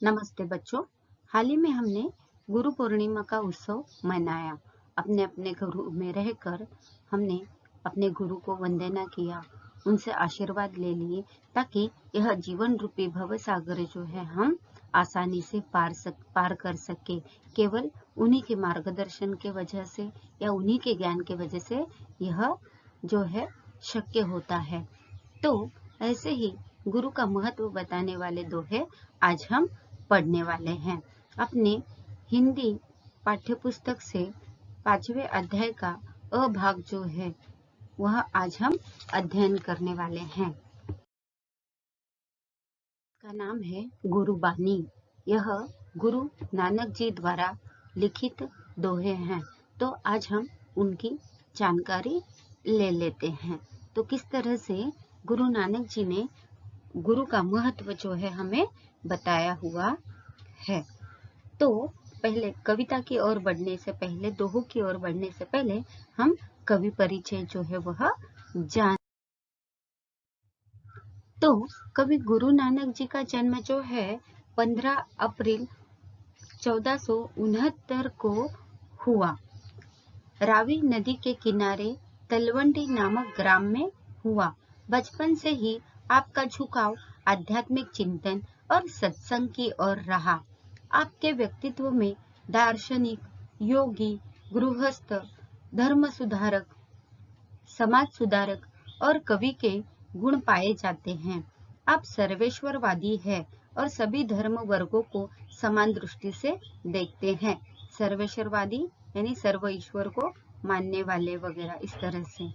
नमस्ते बच्चों। हाल ही में हमने गुरु पूर्णिमा का उत्सव मनाया। अपने अपने घरों में रहकर हमने अपने गुरु को वंदना किया, उनसे आशीर्वाद ले लिए ताकि यह जीवन रूपी भव सागर जो है हम आसानी से पार कर सके। केवल उन्हीं के मार्गदर्शन के वजह से या उन्हीं के ज्ञान के वजह से यह जो है शक्य होता है। तो ऐसे ही गुरु का महत्व बताने वाले दोहे आज हम पढ़ने वाले हैं। अपने हिंदी पाठ्यपुस्तक से 5वें अध्याय का अ भाग जो है वह आज हम अध्ययन करने वाले हैं। इसका नाम है गुरुबानी। यह गुरु नानक जी द्वारा लिखित दोहे हैं। तो आज हम उनकी जानकारी ले लेते हैं। तो किस तरह से गुरु नानक जी ने गुरु का महत्व जो है हमें बताया हुआ है। तो पहले कविता की ओर बढ़ने से पहले, दोहों की ओर बढ़ने से पहले हम कवि परिचय जो है वह जान। तो कवि गुरु नानक जी का जन्म जो है 15 अप्रैल 1469 को हुआ। रावी नदी के किनारे तलवंडी नामक ग्राम में हुआ। बचपन से ही आपका झुकाव आध्यात्मिक चिंतन और सत्संग की ओर रहा। आपके व्यक्तित्व में दार्शनिक, योगी, गृहस्थ, धर्म सुधारक, समाज सुधारक और कवि के गुण पाए जाते हैं। आप सर्वेश्वरवादी हैं और सभी धर्म वर्गों को समान दृष्टि से देखते हैं। सर्वेश्वरवादी यानी सर्व ईश्वर को मानने वाले वगैरह इस तरह से।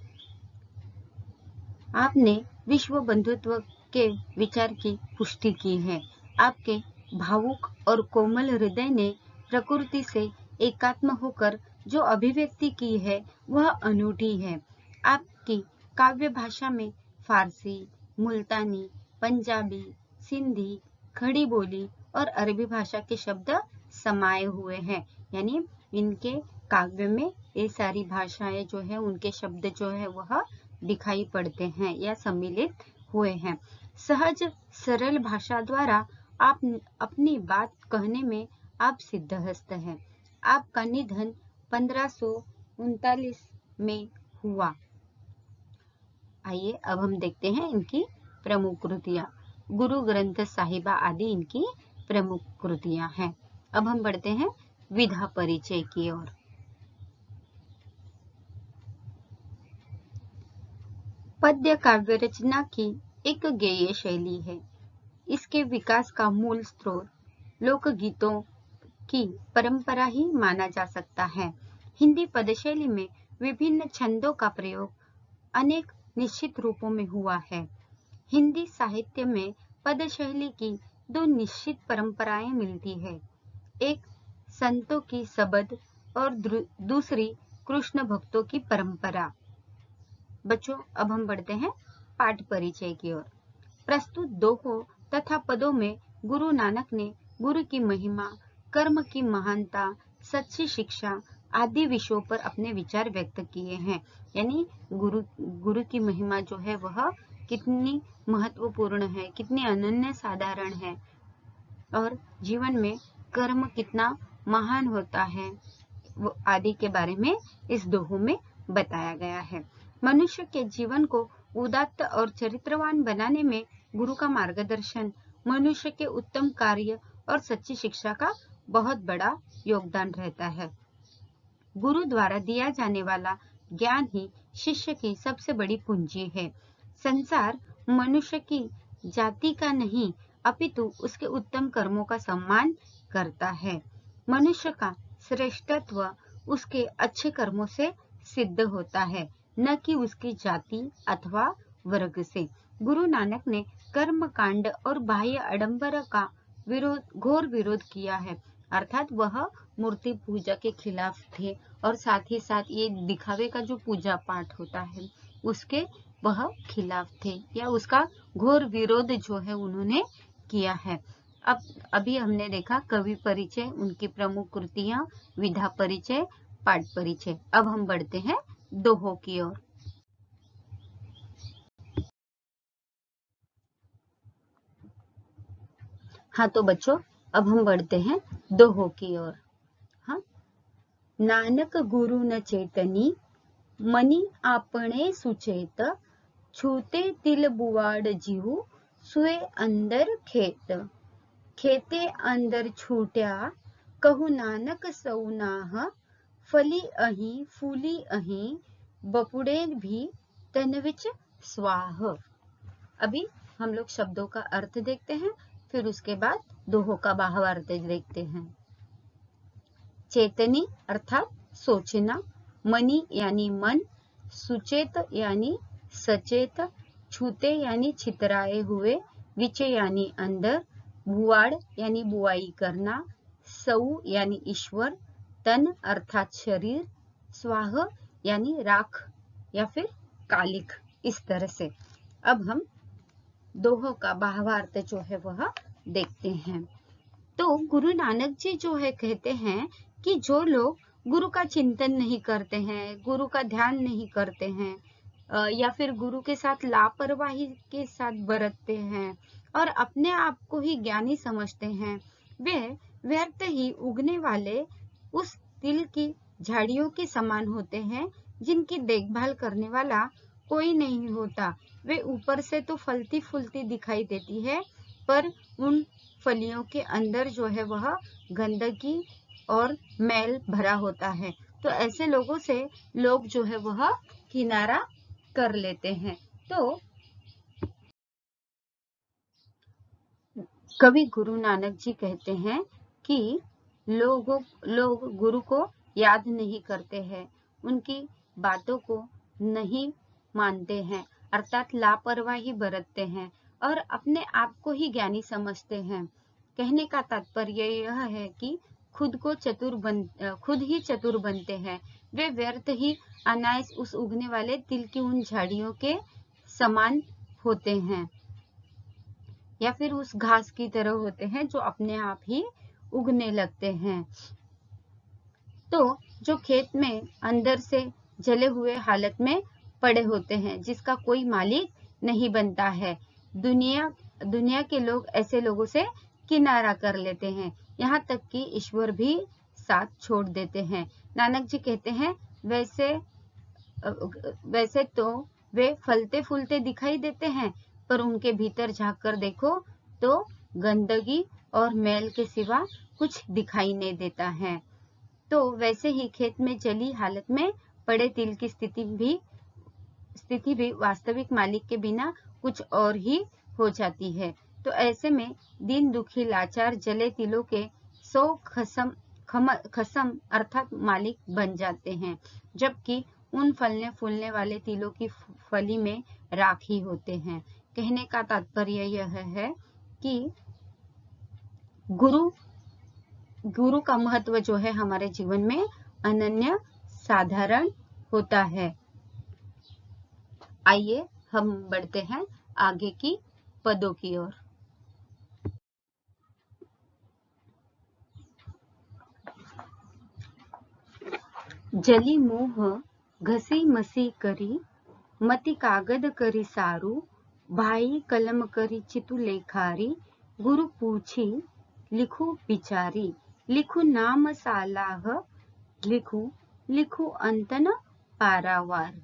आपने विश्व बंधुत्व के विचार की पुष्टि की है। आपके भावुक और कोमल हृदय ने प्रकृति से एकात्म होकर जो अभिव्यक्ति की है वह अनूठी है। आपकी काव्य भाषा में फारसी, मुल्तानी, पंजाबी, सिंधी, खड़ी बोली और अरबी भाषा के शब्द समाये हुए हैं। यानी इनके काव्य में ये सारी भाषाएं जो है उनके शब्द जो है वह दिखाई पड़ते हैं या सम्मिलित हुए हैं। सहज सरल भाषा द्वारा आप अपनी बात कहने में आप सिद्धहस्त हैं। आपका निधन 1539 में हुआ। आइए अब हम देखते हैं इनकी प्रमुख कृतियां। गुरु ग्रंथ साहिबा आदि इनकी प्रमुख कृतियां हैं। अब हम बढ़ते हैं विधा परिचय की ओर। पद्य काव्य रचना की एक गेय शैली है। इसके विकास का मूल स्रोत लोकगीतों की परंपरा ही माना जा सकता है। हिंदी पदशैली में विभिन्न छंदों का प्रयोग अनेक निश्चित रूपों में हुआ है। हिंदी साहित्य में पदशैली की दो निश्चित परंपराएं मिलती है। एक संतों की सबद और दूसरी कृष्ण भक्तों की परंपरा। बच्चों अब हम बढ़ते हैं पाठ परिचय की ओर। प्रस्तुत दोहों तथा पदों में गुरु नानक ने गुरु की महिमा, कर्म की महानता, सच्ची शिक्षा आदि विषयों पर अपने विचार व्यक्त किए हैं। यानी गुरु की महिमा जो है वह कितनी महत्वपूर्ण है, कितनी अनन्य साधारण है और जीवन में कर्म कितना महान होता है वो आदि के बारे में इस दोहों में बताया गया है। मनुष्य के जीवन को उदात्त और चरित्रवान बनाने में गुरु का मार्गदर्शन, मनुष्य के उत्तम कार्य और सच्ची शिक्षा का बहुत बड़ा योगदान रहता है। गुरु द्वारा दिया जाने वाला ज्ञान ही शिष्य की सबसे बड़ी पूंजी है। संसार मनुष्य की जाति का नहीं अपितु उसके उत्तम कर्मों का सम्मान करता है। मनुष्य का श्रेष्ठत्व उसके अच्छे कर्मों से सिद्ध होता है, न कि उसकी जाति अथवा वर्ग से। गुरु नानक ने कर्म कांड और बाह्य आडंबर का घोर विरोध किया है। अर्थात वह मूर्ति पूजा के खिलाफ थे और साथ ही साथ ये दिखावे का जो पूजा पाठ होता है उसके वह खिलाफ थे या उसका घोर विरोध जो है उन्होंने किया है। अब अभी हमने देखा कवि परिचय, उनकी प्रमुख कृतियां, विधा परिचय, पाठ परिचय। अब हम बढ़ते हैं दोहों की ओर। हाँ तो बच्चों अब हम बढ़ते हैं दोहो की ओर। हाँ, नानक गुरु न चेतनी, मनी आपने सुचेत, छूते तिल बुवाड़ जीव, सुए अंदर खेत। खेते अंदर छूट्या, कहु नानक सौनाह, फली अहीं फूली अहीं, बपुड़े भी तन विच स्वाह। अभी हम लोग शब्दों का अर्थ देखते हैं, फिर उसके बाद दोहो का भावार्थ देखते हैं। चेतनी अर्थात सोचना, मनी यानी मन, सुचेत यानी सचेत, छूते यानी छितराए हुए, विचे यानी अंदर, बुवाड़ यानी बुआई करना, सौ यानी ईश्वर, तन अर्थात शरीर, स्वाह यानी राख या फिर कालिक। इस तरह से अब हम दोहो का भावार्थ जो है वह देखते हैं। तो गुरु नानक जी जो है कहते हैं कि जो लोग गुरु का चिंतन नहीं करते हैं, गुरु का ध्यान नहीं करते हैं, या फिर गुरु के साथ लापरवाही के साथ बरतते हैं और अपने आप को ही ज्ञानी समझते हैं, वे व्यर्थ ही उगने वाले उस तिल की झाड़ियों के समान होते हैं जिनकी देखभाल करने वाला कोई नहीं होता। वे ऊपर से तो फलती फूलती दिखाई देती है, पर उन फलियों के अंदर जो है वह गंदगी और मैल भरा होता है। तो ऐसे लोगों से लोग जो है वह किनारा कर लेते हैं। तो कवि गुरु नानक जी कहते हैं कि लोग गुरु को याद नहीं करते हैं, उनकी बातों को नहीं मानते हैं, अर्थात लापरवाही बरतते हैं और अपने आप को ही ज्ञानी समझते हैं। कहने का तात्पर्य यह है कि खुद ही चतुर बनते हैं। वे व्यर्थ ही अनायास उस उगने वाले तिल की उन झाड़ियों के समान होते हैं या फिर उस घास की तरह होते हैं जो अपने आप ही उगने लगते हैं। तो जो खेत में अंदर से जले हुए हालत में पड़े होते हैं, जिसका कोई मालिक नहीं बनता है, दुनिया के लोग ऐसे लोगों से किनारा कर लेते हैं, यहाँ तक कि ईश्वर भी साथ छोड़ देते हैं। नानक जी कहते हैं वैसे तो वे फलते फूलते दिखाई देते हैं, पर उनके भीतर झांक कर देखो तो गंदगी और मैल के सिवा कुछ दिखाई नहीं देता है। तो वैसे ही खेत में जली हालत में पड़े तिल की स्थिति भी वास्तविक मालिक के बिना कुछ और ही हो जाती है। तो ऐसे में दीन दुखी लाचार जले तिलों के 100 खसम अर्थात मालिक बन जाते हैं, जबकि उन फलने फूलने वाले तिलों की फली में राख ही होते हैं। कहने का तात्पर्य यह है कि गुरु का महत्व जो है हमारे जीवन में अनन्य साधारण होता है। आइए हम बढ़ते हैं आगे की पदों की ओर। जली मोह घसी मसी करी, मति कागद करी सारू, भाई कलम करी चितु लेखारी, गुरु पूछी लिखू बिचारी, लिखू नाम सालाह, लिखू अंतन पारावार।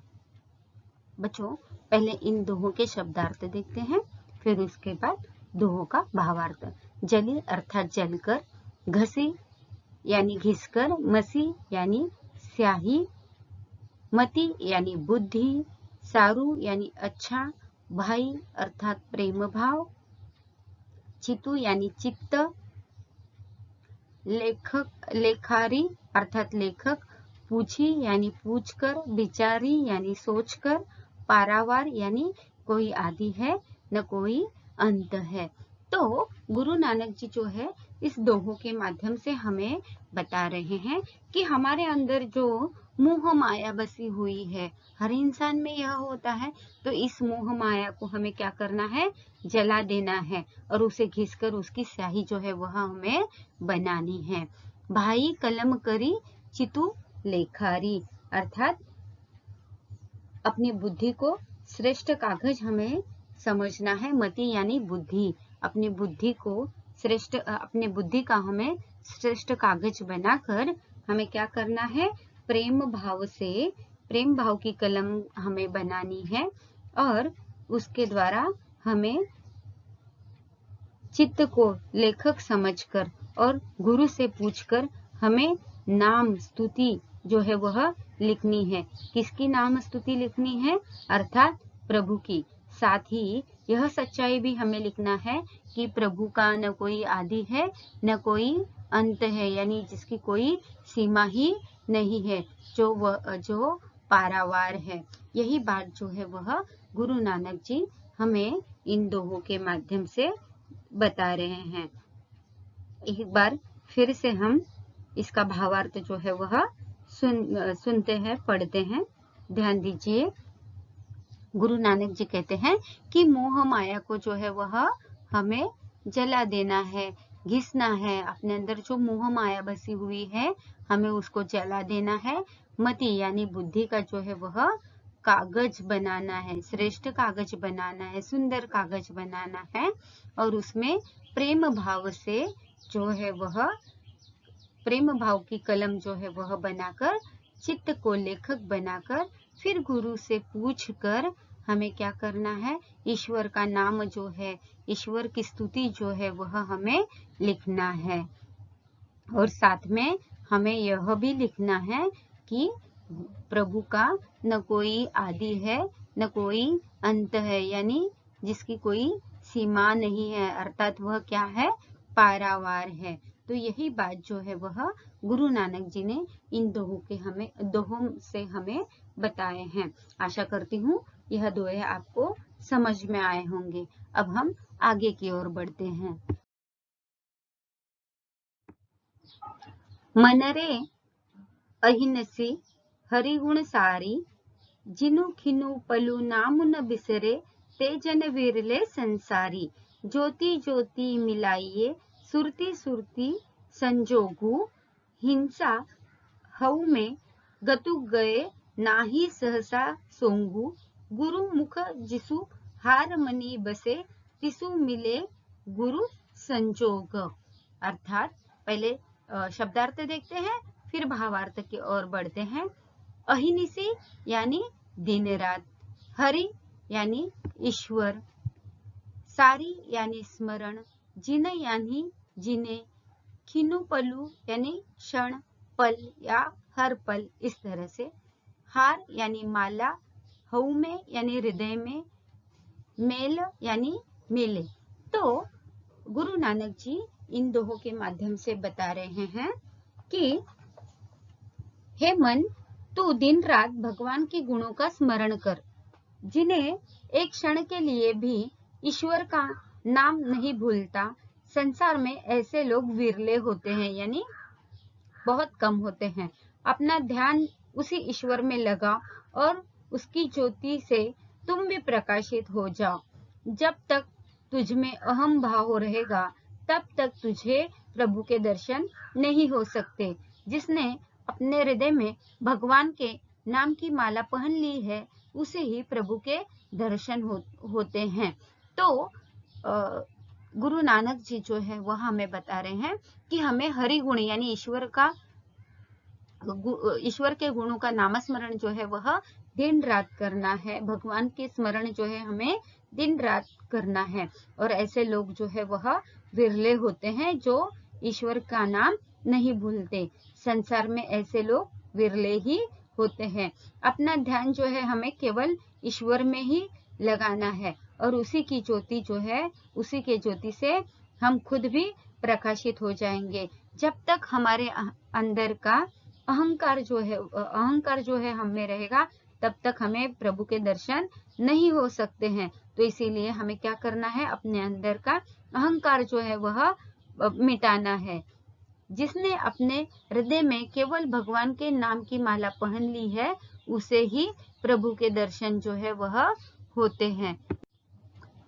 बच्चों, पहले इन दोहों के शब्दार्थ देखते हैं, फिर उसके बाद दोहों का भावार्थ। जली अर्थात जलकर, घसी यानी घिसकर, मसी यानी स्याही, मति यानी बुद्धि, सारू यानी अच्छा, भाई अर्थात प्रेम भाव, चितु यानी चित्त, लेखारी अर्थात लेखक, पूछी यानी पूछकर, बिचारी यानी सोचकर, पारावार यानी कोई आदि है न कोई अंत है। तो गुरु नानक जी जो है इस दोहों के माध्यम से हमें बता रहे हैं कि हमारे अंदर जो मोह माया बसी हुई है, हर इंसान में यह होता है, तो इस मोह माया को हमें क्या करना है, जला देना है और उसे घिसकर उसकी स्याही जो है वह हमें बनानी है। भाई कलम करी चितु लेखारी अर्थात अपनी बुद्धि को श्रेष्ठ कागज हमें समझना है। मति यानी बुद्धि, अपनी बुद्धि को श्रेष्ठ अपने बुद्धि का हमें श्रेष्ठ कागज बनाकर हमें क्या करना है, प्रेम भाव से, प्रेम भाव की कलम हमें बनानी है और उसके द्वारा हमें चित्त को लेखक समझकर और गुरु से पूछकर हमें नाम स्तुति जो है वह लिखनी है। किसकी नाम स्तुति लिखनी है? अर्थात प्रभु की। साथ ही यह सच्चाई भी हमें लिखना है कि प्रभु का न कोई आदि है न कोई अंत है, यानी जिसकी कोई सीमा ही नहीं है, जो पारावार है। यही बात जो है वह गुरु नानक जी हमें इन दोहों के माध्यम से बता रहे हैं। एक बार फिर से हम इसका भावार्थ जो है वह सुनते हैं, पढ़ते हैं। ध्यान दीजिए। गुरु नानक जी कहते हैं कि मोह माया को जो है वह हमें जला देना है, घिसना है। अपने अंदर जो मोह माया बसी हुई है हमें उसको जला देना है। मति यानी बुद्धि का जो है वह कागज बनाना है, श्रेष्ठ कागज बनाना है, सुंदर कागज बनाना है और उसमें प्रेम भाव से जो है वह, प्रेम भाव की कलम जो है वह बनाकर, चित्त को लेखक बनाकर फिर गुरु से पूछकर हमें क्या करना है, ईश्वर का नाम जो है, ईश्वर की स्तुति जो है वह हमें लिखना है। और साथ में हमें यह भी लिखना है कि प्रभु का न कोई आदि है न कोई अंत है, यानी जिसकी कोई सीमा नहीं है, अर्थात वह क्या है, पारावार है। तो यही बात जो है वह गुरु नानक जी ने इन दोहों से हमें बताए हैं। आशा करती हूँ यह दोहे आपको समझ में आए होंगे। अब हम आगे की ओर बढ़ते हैं। मनरे अहिनसी हरिगुण सारी, जिनु खिनु पलु नाम न बिसरे, ते जन विरले संसारी। ज्योति ज्योति मिलाइए सुरती सुरती संजोगु, हिंसा हऊ में गतु गए नाही सहसा सोंगु। गुरु मुख जिसु हार मनी बसे, तिसु मिले गुरु संजोग। अर्थात पहले शब्दार्थ देखते हैं, फिर भावार्थ की ओर बढ़ते हैं। अहिनिसी यानी दिन रात, हरि यानी ईश्वर, सारी यानी स्मरण, जिन यानी जिने, खिनु पलु यानी क्षण, पल या हर पल, इस तरह से। हार यानी माला, हऊ में यानी हृदय में, मेल यानी मेले। तो गुरु नानक जी इन दोहों के माध्यम से बता रहे हैं कि हे मन, तू दिन रात भगवान के गुणों का स्मरण कर। जिन्हें एक क्षण के लिए भी ईश्वर का नाम नहीं भूलता, संसार में ऐसे लोग विरले होते हैं, यानी बहुत कम होते हैं। अपना ध्यान उसी ईश्वर में लगा और उसकी ज्योति से तुम भी प्रकाशित हो जाओ। जब तक तुझ में अहम भाव रहेगा तब तक तुझे प्रभु के दर्शन नहीं हो सकते। जिसने अपने हृदय में भगवान के नाम की माला पहन ली है उसे ही प्रभु के दर्शन होते हैं। तो गुरु नानक जी जो है वह हमें बता रहे हैं कि हमें हरि गुण यानी ईश्वर के गुणों का नामस्मरण जो है वह दिन रात करना है। भगवान के स्मरण जो है हमें दिन रात करना है। और ऐसे लोग जो है वह विरले होते हैं जो ईश्वर का नाम नहीं भूलते। संसार में ऐसे लोग विरले ही होते हैं। अपना ध्यान जो है हमें केवल ईश्वर में ही लगाना है और उसी की ज्योति जो है, उसी के ज्योति से हम खुद भी प्रकाशित हो जाएंगे। जब तक हमारे अंदर का अहंकार जो है हम में रहेगा तब तक हमें प्रभु के दर्शन नहीं हो सकते हैं। तो इसीलिए हमें क्या करना है, अपने अंदर का अहंकार जो है वह मिटाना है। जिसने अपने हृदय में केवल भगवान के नाम की माला पहन ली है उसे ही प्रभु के दर्शन जो है वह होते हैं।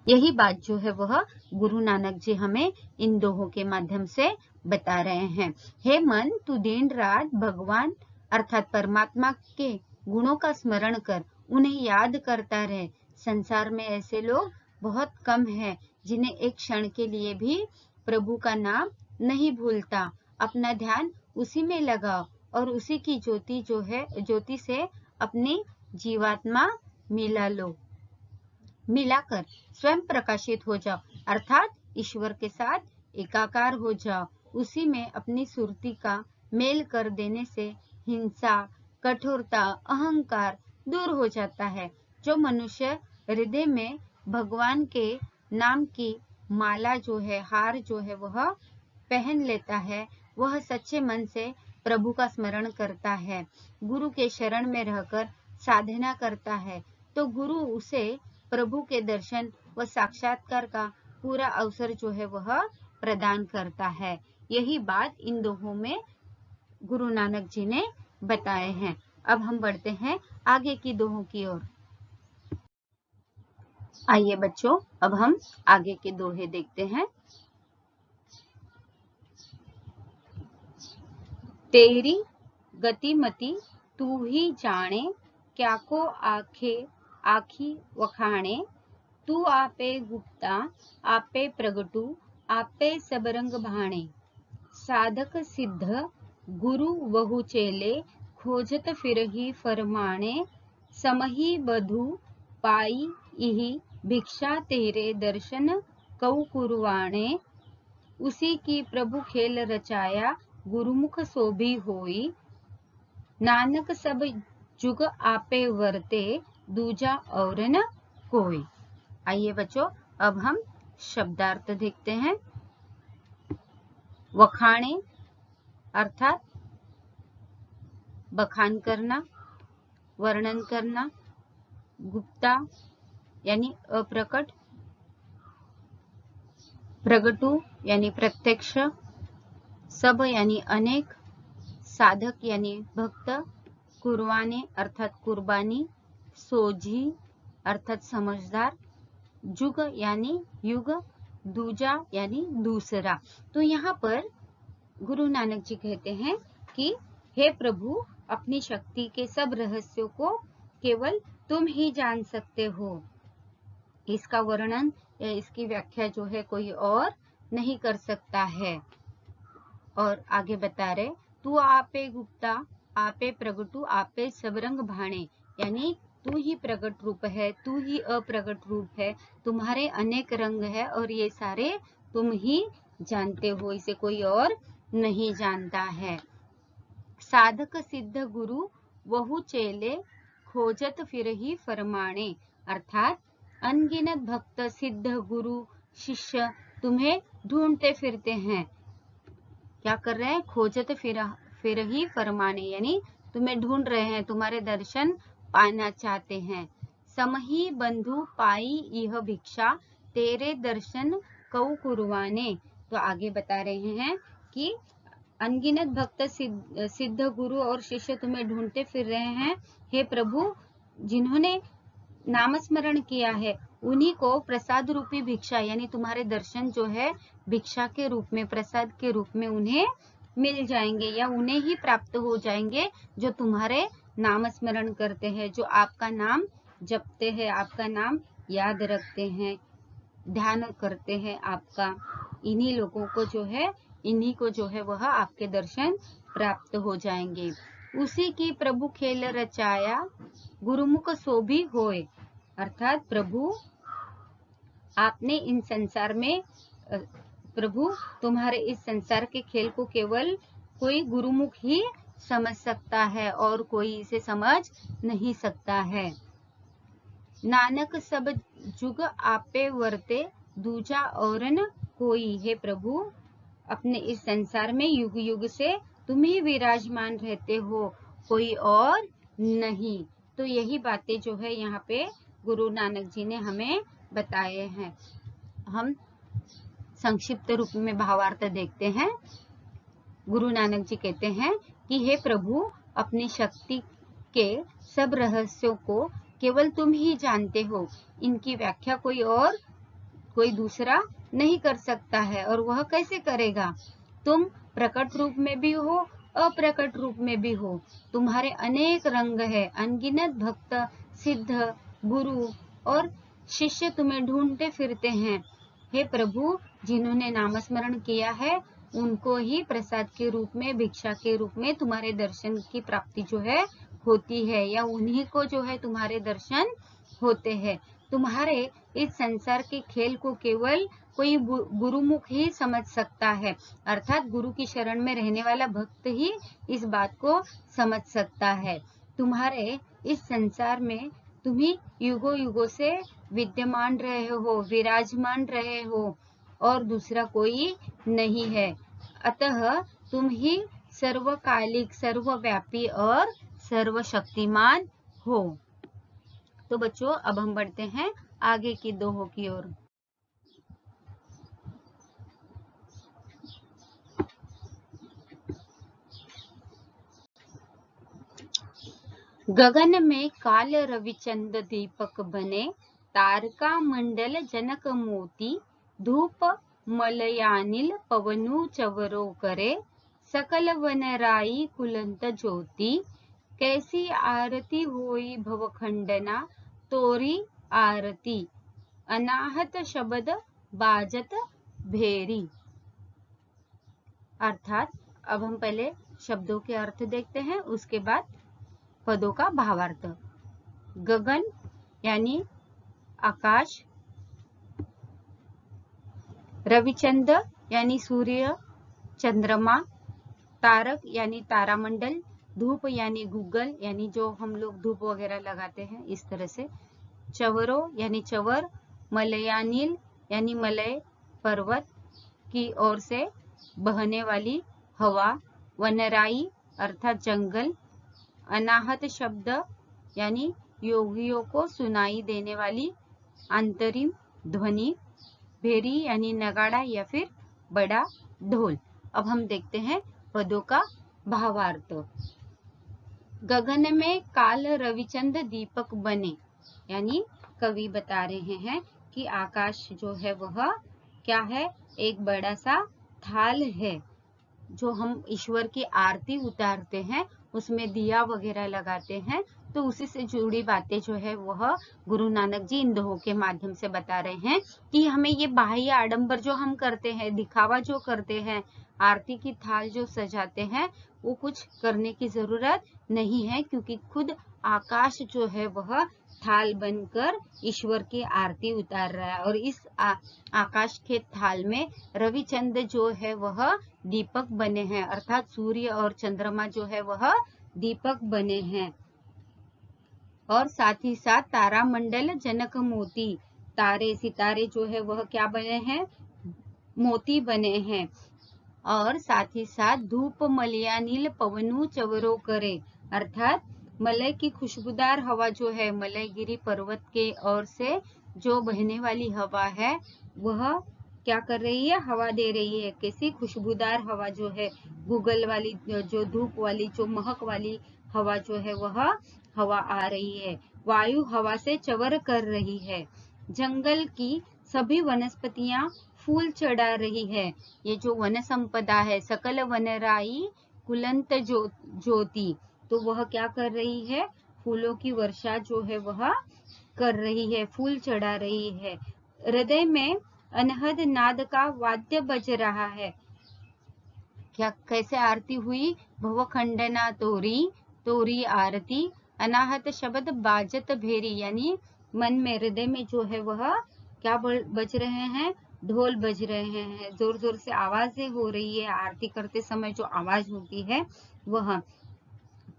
यही बात जो है वह गुरु नानक जी हमें इन दोहों के माध्यम से बता रहे हैं। हे मन, तू दिन रात भगवान अर्थात परमात्मा के गुणों का स्मरण कर, उन्हें याद करता रहे। संसार में ऐसे लोग बहुत कम हैं जिन्हें एक क्षण के लिए भी प्रभु का नाम नहीं भूलता। अपना ध्यान उसी में लगाओ और उसी की ज्योति से अपनी जीवात्मा मिलाकर स्वयं प्रकाशित हो जाओ, अर्थात ईश्वर के साथ एकाकार हो जाओ। उसी में अपनी सुरती का मेल कर देने से हिंसा, कठोरता, अहंकार दूर हो जाता है। जो मनुष्य हृदय में भगवान के नाम की माला हार वह पहन लेता है, वह सच्चे मन से प्रभु का स्मरण करता है, गुरु के शरण में रहकर साधना करता है, तो गुरु उसे प्रभु के दर्शन व साक्षात्कार का पूरा अवसर वह प्रदान करता है। यही बात इन दोहों में गुरु नानक जी ने बताए हैं। अब हम बढ़ते हैं आगे की दोहों की ओर। आइए बच्चों, अब हम आगे के दोहे देखते हैं। तेरी गतिमति तू ही जाने, क्या को आखी वखाणे। तू आपे गुप्ता आपे प्रगटू, आपे सब रंग भाणे। साधक सिद्ध गुरु बहु चेले, खोजत फिरही फरमाणे। समही बधु पाई इही, भिक्षा तेरे दर्शन कऊ कुरवाणे। उसी की प्रभु खेल रचाया, गुरुमुख सोभी होई। नानक सब जुग आपे वर्ते, दूजा और न कोई। आइए बच्चों, अब हम शब्दार्थ देखते हैं। वखाणे अर्थात बखान करना, वर्णन करना। गुप्ता यानी अप्रकट, प्रगटू यानी प्रत्यक्ष, सब यानी अनेक, साधक यानी भक्त, कुर्बाने अर्थात कुर्बानी, सोझी अर्थात समझदार, जुग यानी युग, दूजा यानी दूसरा। तो यहाँ पर गुरु नानक जी कहते हैं कि हे प्रभु, अपनी शक्ति के सब रहस्यों को केवल तुम ही जान सकते हो। इसका वर्णन या इसकी व्याख्या कोई और नहीं कर सकता है। और आगे बता रहे, तू आपे गुप्ता आपे प्रगटू आपे सबरंग भाणे, यानी तू ही प्रकट रूप है, तू ही अप्रकट रूप है, तुम्हारे अनेक रंग है और ये सारे तुम ही जानते हो, इसे कोई और नहीं जानता है। साधक सिद्ध गुरु वहु चेले, खोजत फिरही फरमाणे, अर्थात अनगिनत भक्त, सिद्ध, गुरु, शिष्य तुम्हें ढूंढते फिरते हैं। क्या कर रहे हैं? खोजत फिरही फरमाने, यानी तुम्हें ढूंढ रहे हैं, तुम्हारे दर्शन पाना चाहते हैं। समही बंधु पाई यह भिक्षा, तेरे दर्शन कऊ कुरवाने। तो आगे बता रहे हैं कि अनगिनत भक्त, सिद्ध, गुरु और शिष्य तुम्हें ढूंढते फिर रहे हैं। हे प्रभु, जिन्होंने नामस्मरण किया है उन्हीं को प्रसाद रूपी भिक्षा यानी तुम्हारे दर्शन भिक्षा के रूप में, प्रसाद के रूप में उन्हें मिल जाएंगे या उन्हें ही प्राप्त हो जाएंगे जो तुम्हारे नामस्मरण करते हैं, जो आपका नाम जपते हैं, आपका नाम याद रखते हैं, ध्यान करते हैं आपका। इन्हीं लोगों को वह आपके दर्शन प्राप्त हो जाएंगे। उसी की प्रभु खेल रचाया, गुरुमुख सोभी होए, अर्थात प्रभु आपने इन संसार में, प्रभु तुम्हारे इस संसार के खेल को केवल कोई गुरुमुख ही समझ सकता है और कोई इसे समझ नहीं सकता है। नानक सब जुग आपे वर्ते, दूजा और न कोई। है प्रभु, अपने इस संसार में युग युग से तुम ही विराजमान रहते हो, कोई और नहीं। तो यही बातें यहाँ पे गुरु नानक जी ने हमें बताए हैं। हम संक्षिप्त रूप में भावार्थ देखते हैं। गुरु नानक जी कहते हैं कि हे प्रभु, अपनी शक्ति के सब रहस्यों को केवल तुम ही जानते हो, इनकी व्याख्या कोई दूसरा नहीं कर सकता है। और वह कैसे करेगा? तुम प्रकट रूप में भी हो, अप्रकट रूप में भी हो, तुम्हारे अनेक रंग है, अनगिनत भक्त, सिद्ध, गुरु और शिष्य तुम्हें ढूंढते फिरते हैं। हे प्रभु, जिन्होंने नामस्मरण किया है उनको ही प्रसाद के रूप में, भिक्षा के रूप में तुम्हारे दर्शन की प्राप्ति जो है होती है, या उन्हीं को जो है तुम्हारे दर्शन होते हैं। तुम्हारे इस संसार के खेल को केवल कोई गुरुमुख ही समझ सकता है, अर्थात गुरु की शरण में रहने वाला भक्त ही इस बात को समझ सकता है। तुम्हारे इस संसार में तुम्ही युगों युगों से विद्यमान रहे हो, विराजमान रहे हो, और दूसरा कोई नहीं है। अतः तुम ही सर्वकालिक, सर्वव्यापी और सर्वशक्तिमान हो। तो बच्चों, अब हम बढ़ते हैं आगे की दोहों की ओर। गगन में काल रविचंद दीपक बने, तारका मंडल जनक मोती, धूप मलयानिल पवनु चवरो करे, सकल वनराई कुलंत ज्योति, कैसी आरती होई भवखंडना, तोरी आरती, अनाहत शब्द बाजत भेरी। अर्थात अब हम पहले शब्दों के अर्थ देखते हैं, उसके बाद पदों का भावार्थ। गगन यानी आकाश, रविचंद यानी सूर्य चंद्रमा, तारक यानी तारामंडल, धूप यानी गूगल यानी जो हम लोग धूप वगैरह लगाते हैं इस तरह से, चवरो यानी चवर, मलयानिल यानी मलय पर्वत की ओर से बहने वाली हवा, वनराई अर्थात जंगल, अनाहत शब्द यानी योगियों को सुनाई देने वाली अंतरिम ध्वनि, भेरी यानी नगाड़ा या फिर बड़ा ढोल। अब हम देखते हैं पदों का भावार्थ। गगन में काल रविचंद दीपक बने, यानी कवि बता रहे हैं कि आकाश जो है वह क्या है, एक बड़ा सा थाल है। जो हम ईश्वर की आरती उतारते हैं उसमें दिया वगैरह लगाते हैं, तो उसी से जुड़ी बातें जो है वह गुरु नानक जी इन दोहों के माध्यम से बता रहे हैं कि हमें ये बाह्य आडंबर जो हम करते हैं, दिखावा जो करते हैं, आरती की थाल जो सजाते हैं, वो कुछ करने की जरूरत नहीं है, क्योंकि खुद आकाश जो है वह थाल बनकर ईश्वर की आरती उतार रहा है। और इस आकाश के थाल में रविचंद जो है वह दीपक बने हैं, अर्थात सूर्य और चंद्रमा जो है वह दीपक बने हैं। और साथ ही साथ तारामंडल जनक मोती, तारे सितारे जो है वह क्या बने हैं, मोती बने हैं। और साथ ही साथ धूप मलयानिल पवनु चवरो करे, अर्थात मलय की खुशबूदार हवा जो है, मलयगिरी पर्वत के ओर से जो बहने वाली हवा है वह क्या कर रही है, हवा दे रही है। कैसी खुशबूदार हवा जो है, गूगल वाली, जो धूप वाली, जो महक वाली हवा जो है वह हवा आ रही है। वायु हवा से चवर कर रही है। जंगल की सभी वनस्पतियां फूल चढ़ा रही है। ये जो वन संपदा है, सकल वनराई कुलंत ज्योति, तो वह क्या कर रही है, फूलों की वर्षा जो है वह कर रही है, फूल चढ़ा रही है। हृदय में अनहद नाद का वाद्य बज रहा है। क्या, कैसे आरती हुई, भवखंडना तोरी, तोरी आरती, अनाहत शब्द बाजत भेरी, यानी मन में, हृदय में जो है वह क्या बज रहे हैं, ढोल बज रहे हैं, जोर जोर से आवाजें हो रही है। आरती करते समय जो आवाज होती है वह।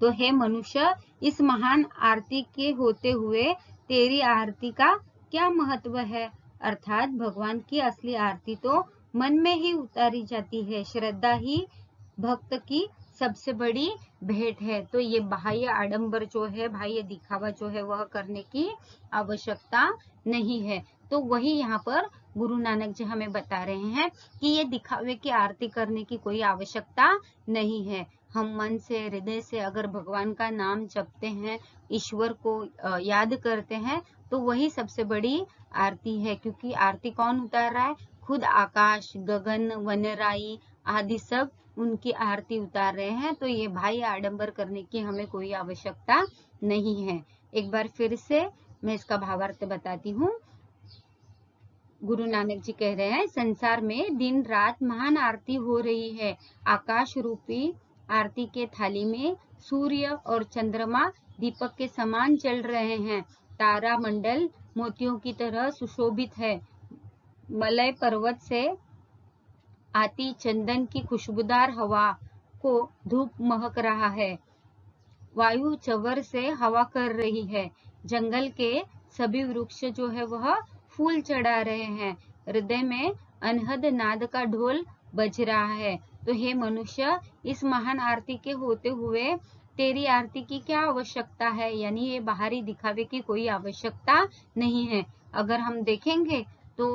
तो हे मनुष्य, इस महान आरती के होते हुए तेरी आरती का क्या महत्व है, अर्थात भगवान की असली आरती तो मन में ही उतारी जाती है। श्रद्धा ही भक्त की सबसे बड़ी भेंट है। तो ये बाह्य आडंबर जो है, बाह्य दिखावा जो है वह करने की आवश्यकता नहीं है। तो वही यहाँ पर गुरु नानक जी हमें बता रहे हैं कि ये दिखावे की आरती करने की कोई आवश्यकता नहीं है। हम मन से, हृदय से अगर भगवान का नाम जपते हैं, ईश्वर को याद करते हैं, तो वही सबसे बड़ी आरती है। क्योंकि आरती कौन उतार रहा है, खुद आकाश, गगन, वनराई आदि सब उनकी आरती उतार रहे हैं। तो ये बाह्य आडंबर करने की हमें कोई आवश्यकता नहीं है। एक बार फिर से मैं इसका भावार्थ बताती हूँ। गुरु नानक जी कह रहे हैं, संसार में दिन रात महान आरती हो रही है। आकाश रूपी आरती के थाली में सूर्य और चंद्रमा दीपक के समान जल रहे हैं। तारा मंडल मोतियों की तरह सुशोभित है। मलय पर्वत से आती चंदन की खुशबूदार हवा को धूप महक रहा है। वायु चवर से हवा कर रही है। जंगल के सभी वृक्ष जो है वह फूल चढ़ा रहे हैं। हृदय में अनहद नाद का ढोल बज रहा है। तो हे मनुष्य, इस महान आरती के होते हुए तेरी आरती की क्या आवश्यकता है? यानी ये बाहरी दिखावे की कोई आवश्यकता नहीं है। अगर हम देखेंगे तो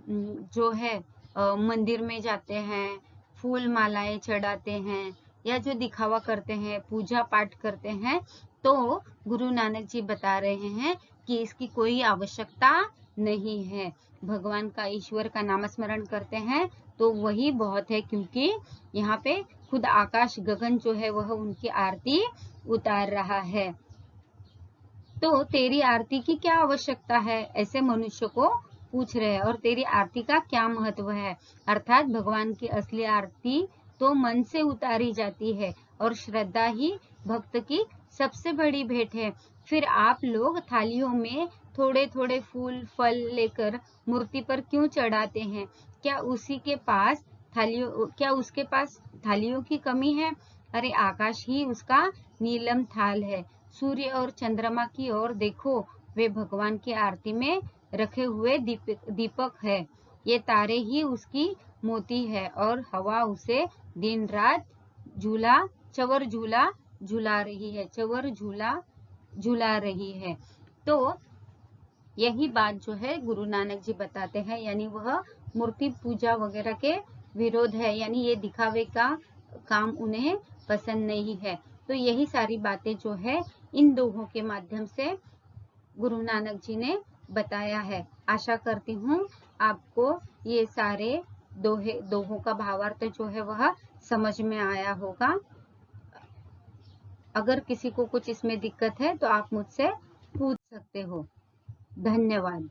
जो है मंदिर में जाते हैं, फूल मालाएं चढ़ाते हैं या जो दिखावा करते हैं, पूजा पाठ करते हैं, तो गुरु नानक जी बता रहे हैं कि इसकी कोई आवश्यकता नहीं है। भगवान का, ईश्वर का नामस्मरण करते हैं तो वही बहुत है, क्योंकि यहाँ पे खुद आकाश गगन जो है वह उनकी आरती उतार रहा है। तो तेरी आरती की क्या आवश्यकता है, ऐसे मनुष्य को पूछ रहे हैं। और तेरी आरती का क्या महत्व है? अर्थात भगवान की असली आरती तो मन से उतारी जाती है और श्रद्धा ही भक्त की सबसे बड़ी भेंट है। फिर आप लोग थालियों में थोड़े थोड़े फूल फल लेकर मूर्ति पर क्यों चढ़ाते हैं? क्या उसके पास थालियों की कमी है? अरे आकाश ही उसका नीलम थाल है। सूर्य और चंद्रमा की ओर देखो, वे भगवान की आरती में रखे हुए दीपक है। ये तारे ही उसकी मोती है और हवा उसे दिन रात चवर झूला झूला रही है, चवर झूला झूला रही है। तो यही बात जो है गुरु नानक जी बताते हैं, यानी वह मूर्ति पूजा वगैरह के विरोध है, यानी ये दिखावे का काम उन्हें पसंद नहीं है। तो यही सारी बातें जो है इन दोहों के माध्यम से गुरु नानक जी ने बताया है। आशा करती हूँ आपको ये सारे दोहों का भावार्थ जो है वह समझ में आया होगा। अगर किसी को कुछ इसमें दिक्कत है तो आप मुझसे पूछ सकते हो। धन्यवाद।